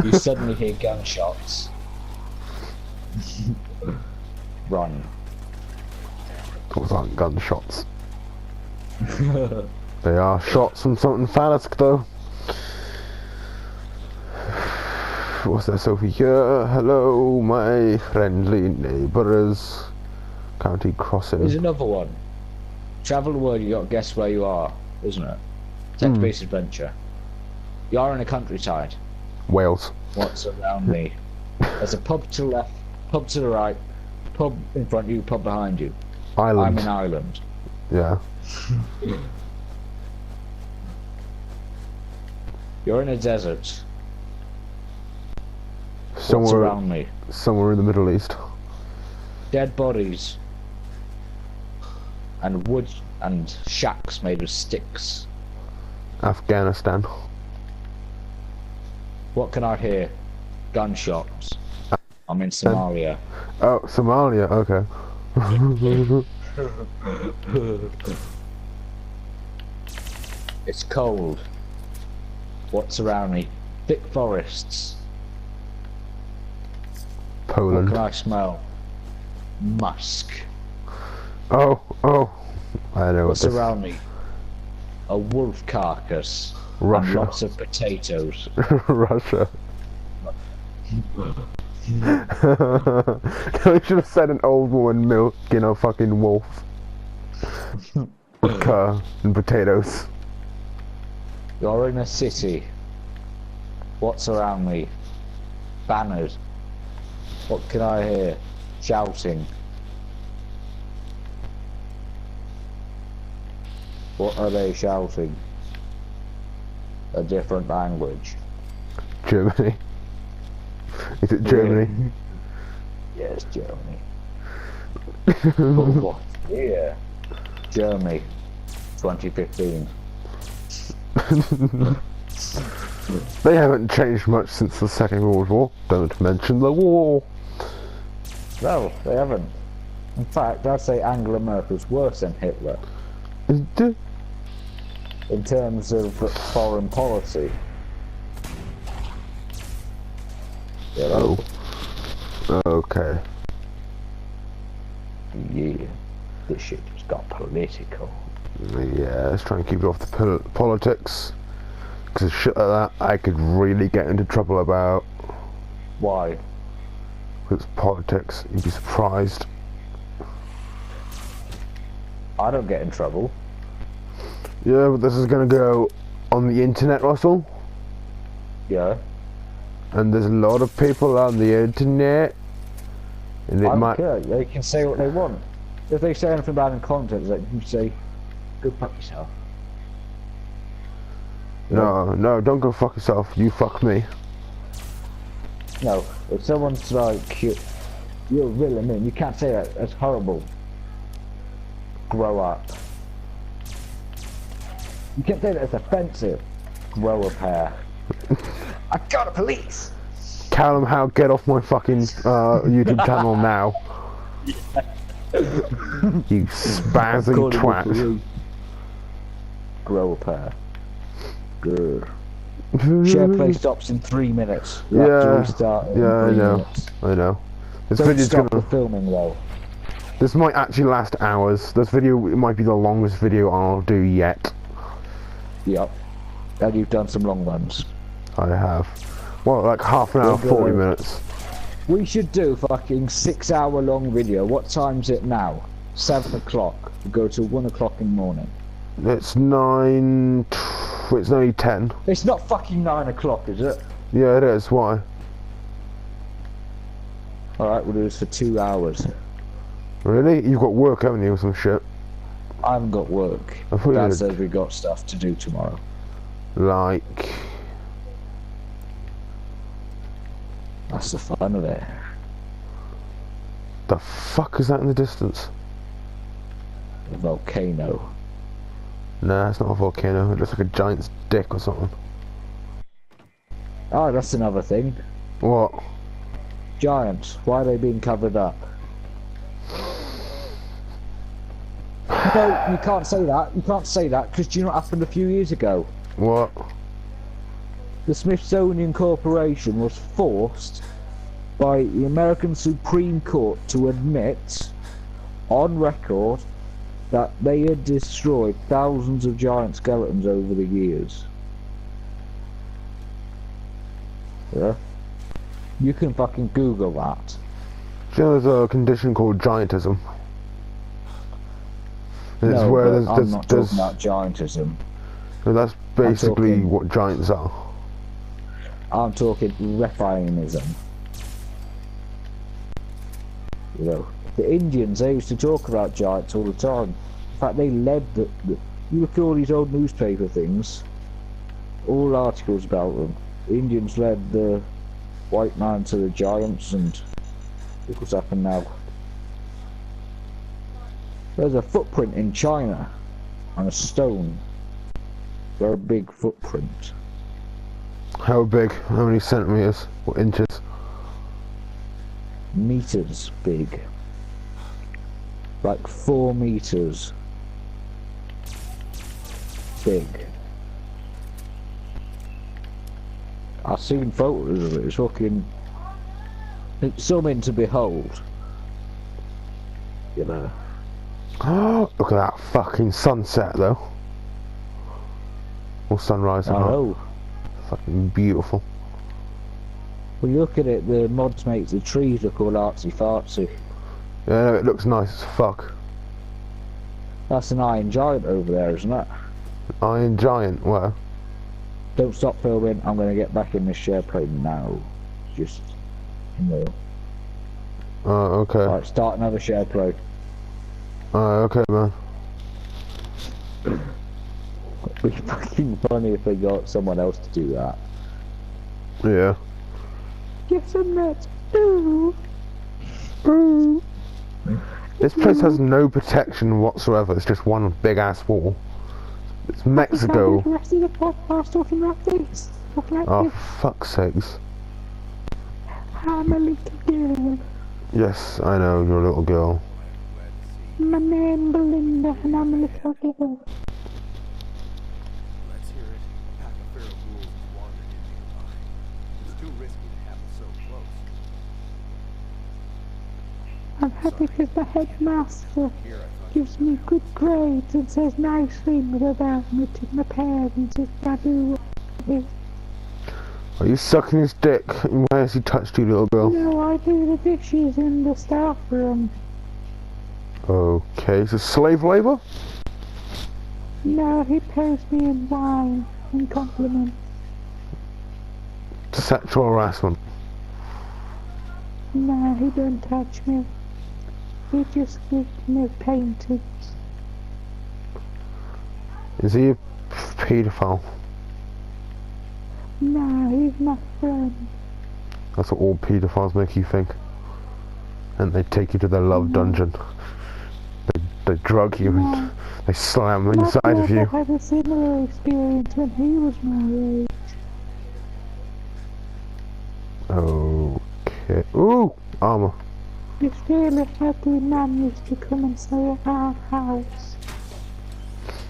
You suddenly hear gunshots. Run. Those aren't gunshots. They are shots from something phallic though. What's that, Sophie? Hello, my friendly neighbours. County Crossing. There's another one. Travel the world, you gotta guess where you are. isn't it? Text-based adventure. You're in a countryside. Wales. What's around me? There's a pub to the left, pub to the right, pub in front of you, pub behind you. Island. I'm in Ireland. Yeah. You're in a desert. What's Somewhere around me? Somewhere in the Middle East. Dead bodies. And wood and shacks made of sticks. Afghanistan. What can I hear? Gunshots. I'm in Somalia. Oh, Somalia, okay. It's cold. What's around me? Thick forests. What Poland. can I smell? Musk. Oh, I know What's what this. around me? A wolf carcass. Russia. And lots of potatoes. Russia. You should have said an old woman milking a fucking wolf. With car and potatoes. You're in a city. What's around me? Banners. What can I hear? Shouting. What are they shouting? A different language. Germany. Is it Germany? Yes, Germany. But what? Yeah. Germany. 2015. They haven't changed much since the Second World War. Don't mention the war. No, they haven't. In fact, I'd say Angela Merkel's worse than Hitler in terms of foreign policy. Yeah, Oh. Okay. Yeah. This shit just got political. Yeah, let's try and keep it off the politics. Because shit like that, I could really get into trouble about. Why? It's politics. You'd be surprised. I don't get in trouble. Yeah, but this is gonna go on the internet, Russell. Yeah. And there's a lot of people on the internet. And it I don't might. care. They can say what they want. If they say anything bad in content, like you say, go fuck yourself. No, don't go fuck yourself. You fuck me. No, if someone's like, you're a villain, man, you can't say that. That's horrible. Grow up. You can't say that. It's offensive. Grow a pair. I got a police. Callum, how get off my fucking YouTube channel now. You spazzing twat. Grow a pair. Good. Share play stops in 3 minutes. You have to Yeah, restart in yeah, 3 I know. minutes. I know. This Don't video's stop gonna. the filming though. This might actually last hours. This video might be the longest video I'll do yet. Yep. And you've done some long ones. I have. Well, like half an hour, 40 minutes. We should do fucking 6 hour long video. What time's it now? 7 o'clock. We go till 1 o'clock in the morning. It's 9. It's nearly 10. It's not fucking 9 o'clock, is it? Yeah, it is. Why? Alright, we'll do this for 2 hours. Really? You've got work, haven't you, or some shit? I haven't got work. I thought you Dad had- says we got stuff to do tomorrow. Like. That's the fun of it. The fuck is that in the distance? The volcano. Nah, it's not a volcano. It looks like a giant's dick or something. Oh, that's another thing. What? Giants. Why are they being covered up? No, you can't say that. You can't say that, because do you know what happened a few years ago? What? The Smithsonian Corporation was forced by the American Supreme Court to admit, on record, that they had destroyed thousands of giant skeletons over the years. Yeah? You can fucking Google that. Do you know there's a condition called giantism? And it's No, where but I'm not talking about giantism. that's basically talking- what giants are. I'm talking Rephaimsm. You know, the Indians, they used to talk about giants all the time. In fact, they led the you look at all these old newspaper things, all articles about them. The Indians led the white man to the giants, and look what's happened now. There's a footprint in China on a stone. Very big footprint. How big? How many centimeters? What inches? Meters big. Like 4 meters big. I've seen photos of it. It's fucking... It's something to behold. You know. Oh, look at that fucking sunset though. Or sunrise. I know. Fucking beautiful. When you look at it, the mods make the trees look all artsy fartsy. Yeah, no, it looks nice as fuck. That's an iron giant over there, isn't it? Iron giant, where? Don't stop filming. I'm going to get back in this share plane now. Just, you know. Oh, okay. Right, start another share plane. Oh, okay, man. It'd be fucking funny if they got someone else to do that. Yeah. Get some nuts. Ooh. Ooh. This place has no protection whatsoever. It's just one big ass wall. It's Mexico. The rest of the podcast talking like this. Talking like Oh, this. fuck's sakes. I'm a little girl. Yes, I know, you're a little girl. My name Belinda, and I'm a little girl. Let's hear it. A pack of feral ghouls has wandered in nearby. It's too risky to have them so close. I'm happy because the headmaster Here I thought gives me good grades and says nice things about me to my parents if I do what Are you sucking his dick? Why has he touched you, little girl? No, I do the dishes in the staff room. Okay, so slave labor? No, he pays me in wine and compliments. Sexual harassment. No, he don't touch me. He just gives me paintings. Is he a paedophile? No, he's my friend. That's what all paedophiles make you think. And they take you to their love dungeon. They drug you and they slam inside My of you. brother had a similar experience when he was my age. Okay. Ooh! Armor. This really happy man used to come and stay at our house.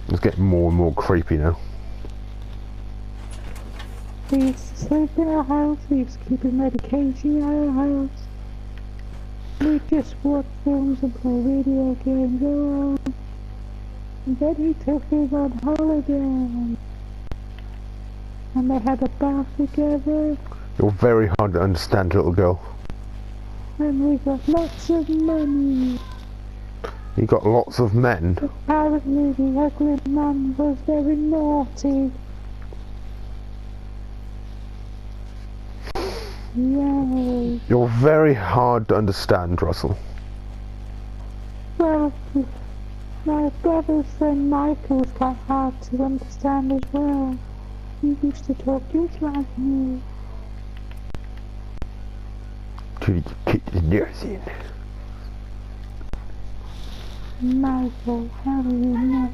It's getting more and more creepy now. He used to sleep in our house, he used to keep his medication at our house. We just watch films and play video games around. And then he took us on holiday. And they had a bath together. You're very hard to understand, little girl. And we got lots of money. You got lots of men. Apparently the ugly man was very naughty. Yay. You're very hard to understand, Russell. Well, my brother's friend Michael's quite hard to understand as well. He used to talk just like me. To keep the nursing. Michael, how do you know?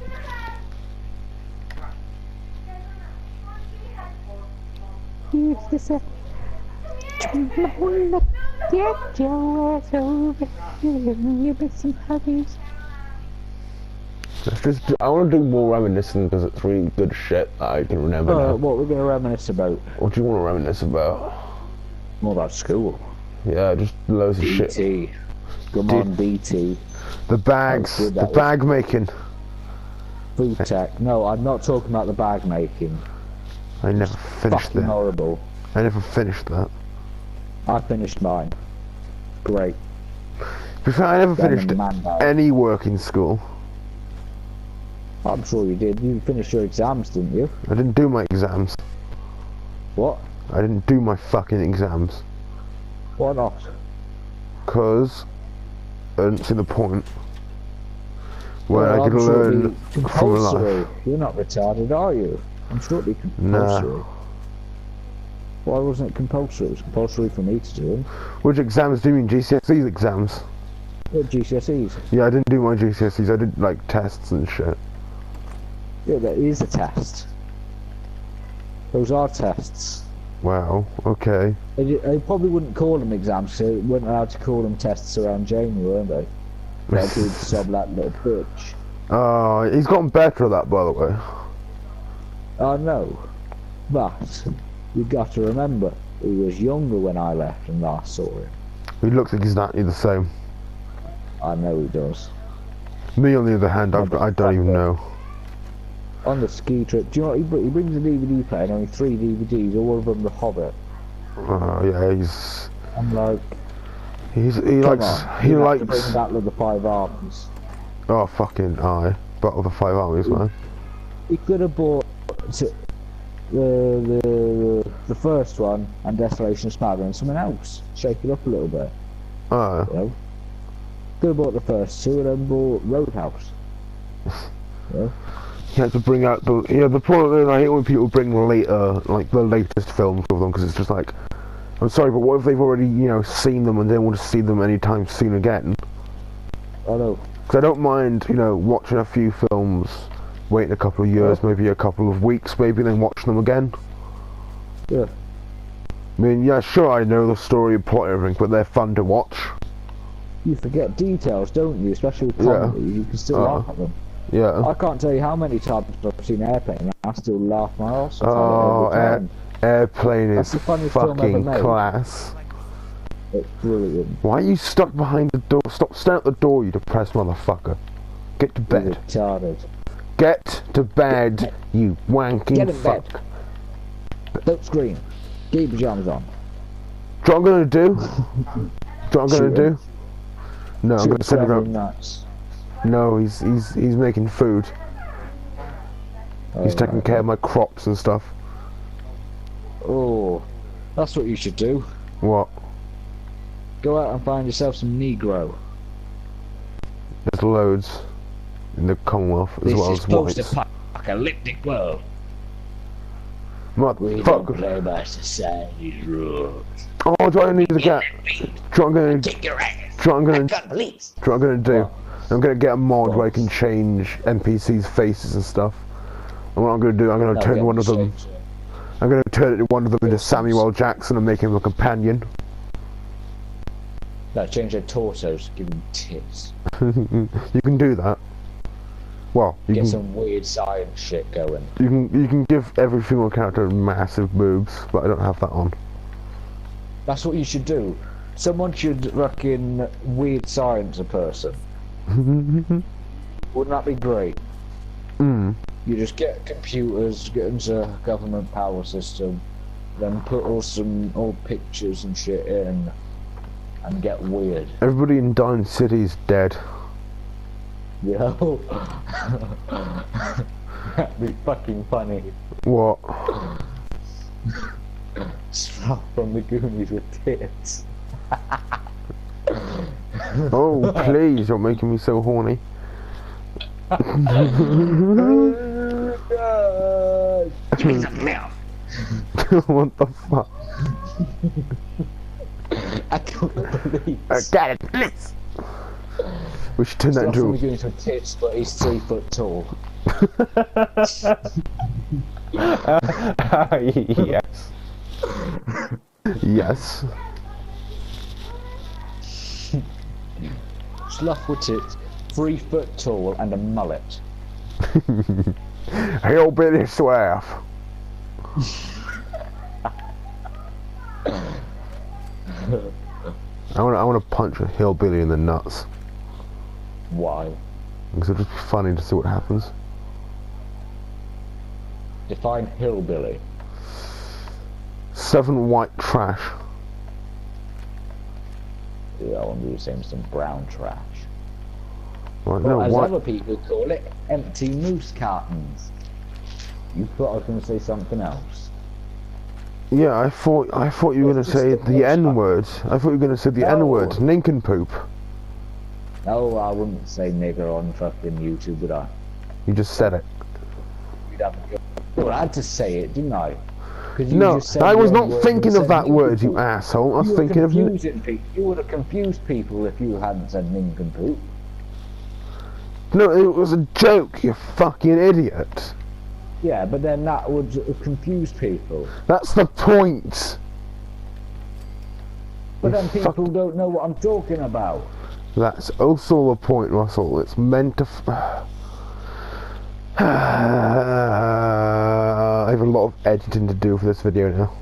He used to say, "Look, get your ass over here, give me some huggies." Let's just I want to do more reminiscing because it's really good shit that I can remember now. What we're going to reminisce about? What do you want to reminisce about? More about school. Yeah, just loads of shit. BT. Come on, BT. The bags, good the that bag making. Food tech. No, I'm not talking about the bag making. I never finished Fucking that. horrible. I never finished that. I finished mine. Great. To be fair, I never Then finished the man died. any work in school. I'm sure you did. You finished your exams, didn't you? I didn't do my exams. What? I didn't do my fucking exams. Why not? Because I didn't see the point. Where Well, I could I'm sure learn it'd be from compulsory. life. You're not retarded, are you? I'm sure it'd be compulsory. Nah. Why wasn't it compulsory? It was compulsory for me to do them. Which exams do you mean? GCSE exams? Yeah, GCSEs. Yeah, I didn't do my GCSEs. I did like tests and shit. Yeah, that is a test. Those are tests. Wow. Okay. They probably wouldn't call them exams, so they weren't allowed to call them tests around January, weren't they? Like he'd sob that little bitch. Oh, he's gotten better at that, by the way. I know, but you got to remember, he was younger when I left and last saw him. He looks exactly the same. I know he does. Me, on the other hand, I don't even know. On the ski trip, do you know what, he brings a DVD player and only 3 DVDs, all of them The Hobbit. Oh yeah, he's. I'm like, He come likes. on, He you have likes. to bring Battle of the Five Armies. Oh fucking aye! Battle of the Five Armies, man. He could have bought the first one and Desolation of Smaug and something else. Shake it up a little bit. Oh. You know? Could have bought the first 2 and then bought Roadhouse. You know? You have to bring out the. Yeah, the problem is I hate when people bring later, like the latest films of them, because it's just like, I'm sorry, but what if they've already, seen them and they want to see them anytime soon again? I know. Because I don't mind, watching a few films, waiting a couple of years, maybe a couple of weeks, maybe, then watching them again. Yeah. I mean, yeah, sure, I know the story, plot, everything, but they're fun to watch. You forget details, don't you? Especially with comedy, you can still laugh at them. Yeah. I can't tell you how many times I've seen Airplane and I still laugh my arse off Oh, at it every time. Airplane That's is the funniest film ever fucking made. class. It's brilliant. Why are you stuck behind the door? Stop standing at the door, you depressed motherfucker. Get to You're bed. retarded. Get to bed, you wanking Get in fuck. bed. Don't scream. Get your pajamas on. Do you know what I'm gonna do? Do you know what I'm gonna do? No, I'm gonna send him out. Nuts. No, he's making food. He's Oh, taking right. care of my crops and stuff. Oh, that's what you should do. What? Go out and find yourself some Negro. There's loads in the Commonwealth as well This as is whites. post-apocalyptic world. We don't Motherfucker. play by society's rules. Oh, do I need to get? Do you know what I'm gonna? Kick your ass. Do you know what I'm gonna? Got police. Do you know what I'm gonna do? What? I'm gonna get a mod where I can change NPCs' faces and stuff. And what I'm gonna do, I'm gonna turn one of them. I'm gonna turn one of them into Samuel Jackson and make him a companion. No, change their torsos, give them tits. You can do that. Well, you Get can. some weird science shit going. You can give every female character massive boobs, but I don't have that on. That's what you should do. Someone should fucking weird science a person. Wouldn't that be great? Mm. You just get computers, get into a government power system, then put all some old pictures and shit in, and get weird. Everybody in Dine City's dead. You know? That'd be fucking funny. What? Stuff from the Goonies with tits. Oh, please, you're making me so horny. Give me some milk. What the fuck? I got the police. I got it, please. We should turn that Stuff from the into Goonies with tits, but he's 3 foot tall. yes. Yes. Slough with tits, 3 foot tall, and a mullet. Hillbilly swaff. I want to punch a hillbilly in the nuts. Why? Because it'd just be funny to see what happens. Define hillbilly. 7 white trash. Yeah, I want to do the same as some brown trash. Right, Or no, as why? other people call it, empty moose cartons. You thought I was going to say something else. Yeah, I thought you were going to It's just say the the most N-word. I thought you were going to say the No. N-word, nincompoop. No, I wouldn't say nigger on fucking YouTube, would I? You just said it. You'd have to go. Well, I had to say it, didn't I? 'Cause you No, just said I was the not word thinking and of said that word, you nincompoop. asshole. I was You were thinking of... confusing people. You would have confused people if you hadn't said nincompoop. No, it was a joke, you fucking idiot. Yeah, but then that would have confused people. That's the point. But You then people fuck- don't know what I'm talking about. That's also the point, Russell. It's meant to... I have a lot of editing to do for this video now.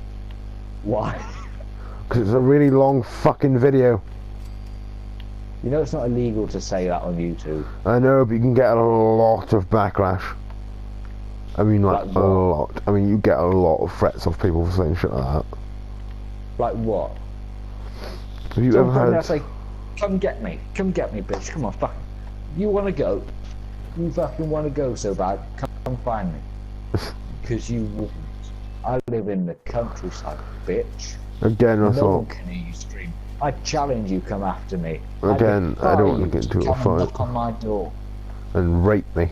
Why? Because it's a really long fucking video. You know it's not illegal to say that on YouTube. I know, but you can get a lot of backlash. I mean, like, Like a what? lot. I mean, you get a lot of threats off people for saying shit like that. Like what? Have you Some ever friend heard... I say, come get me, bitch, come on, fuck. You want to go? You fucking want to go so bad? Come find me. Because you wouldn't. I live in the countryside, bitch. Again, No Russell. one can hear you scream. I challenge you, come after me. Again, I don't want to defy get you into a come and fight. knock on my door. And rape me.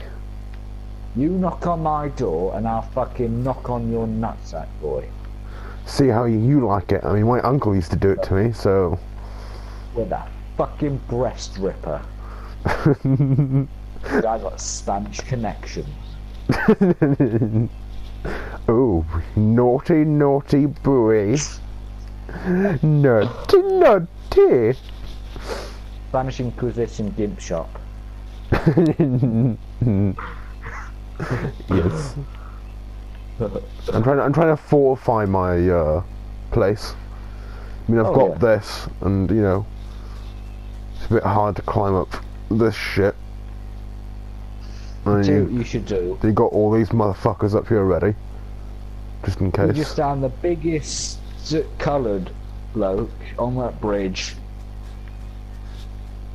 You knock on my door and I'll fucking knock on your nutsack, boy. See how you like it. I mean, my uncle used to do it to me, so... With that fucking breast ripper. I got Spanish connection. Oh, naughty, naughty boy. Naughty, naughty. Spanish Inquisition gimp shop. Yes. I'm trying to fortify my place. I mean, I've Oh, got yeah. this, and you know, it's a bit hard to climb up this shit. And Do what you should do. you got all these motherfuckers up here already, just in You case. just stand the biggest coloured bloke on that bridge,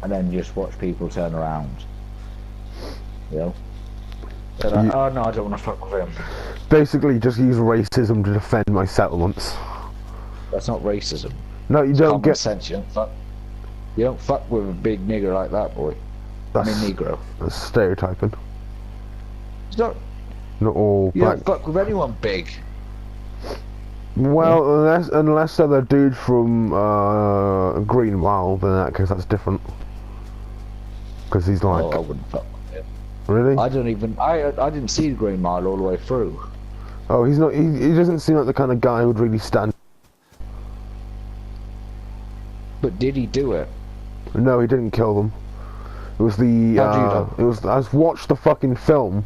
and then just watch people turn around. You know? They're like, oh no, I don't want to fuck with him. Basically, just use racism to defend my settlements. That's not racism. No, you don't Common get. sense. You don't fuck. You don't fuck with a big nigger like that, boy. I mean, That's, Negro. that's stereotyping. It's not. Not all You black. don't fuck with anyone big. Well, unless they're the dude from Green Mile, then in that case that's different. Because he's like, Oh, I wouldn't fuck with him. really? I don't even. I didn't see the Green Mile all the way through. Oh, he's not. He doesn't seem like the kind of guy who would really stand. But did he do it? No, he didn't kill them. It was the. How do you know? It was. I watched the fucking film.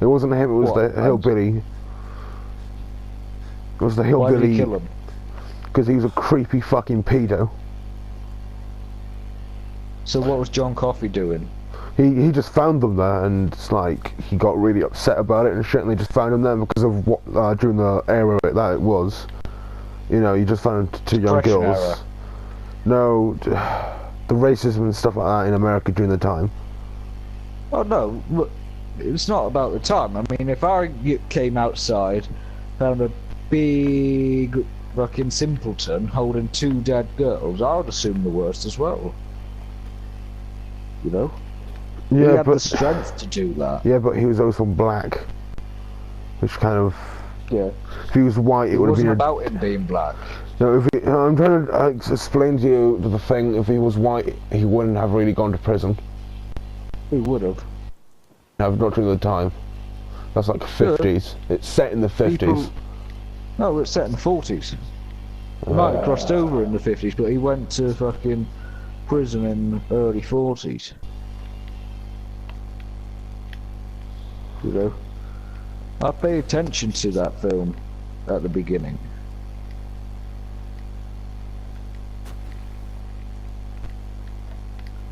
It wasn't him. It was What? the hillbilly. It was the Why did he hillbilly kill him? because he was a creepy fucking pedo. So what was John Coffey doing? He just found them there, and it's like he got really upset about it and shit. And they just found them there because of what during the era that it was. You know, you just found two young Depression girls. era. No, the racism and stuff like that in America during the time. Oh no, look, it's not about the time. I mean, if I came outside, found a big fucking simpleton holding two dead girls, I would assume the worst as well. You know? He Yeah, had the but strength to do that. yeah, but he was also black, which kind of. Yeah. If he was white, it It would have wasn't been. about him being black. No, if he, I'm trying to explain to you the thing. If he was white, he wouldn't have really gone to prison. He would have. No, not during the time. That's like 50s. It's set in the 50s. People- No, it's set in the 40s. He might have crossed over in the 50s, but he went to fucking prison in the early 40s. You know? I pay attention to that film at the beginning.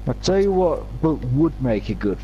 I tell you what book would make a good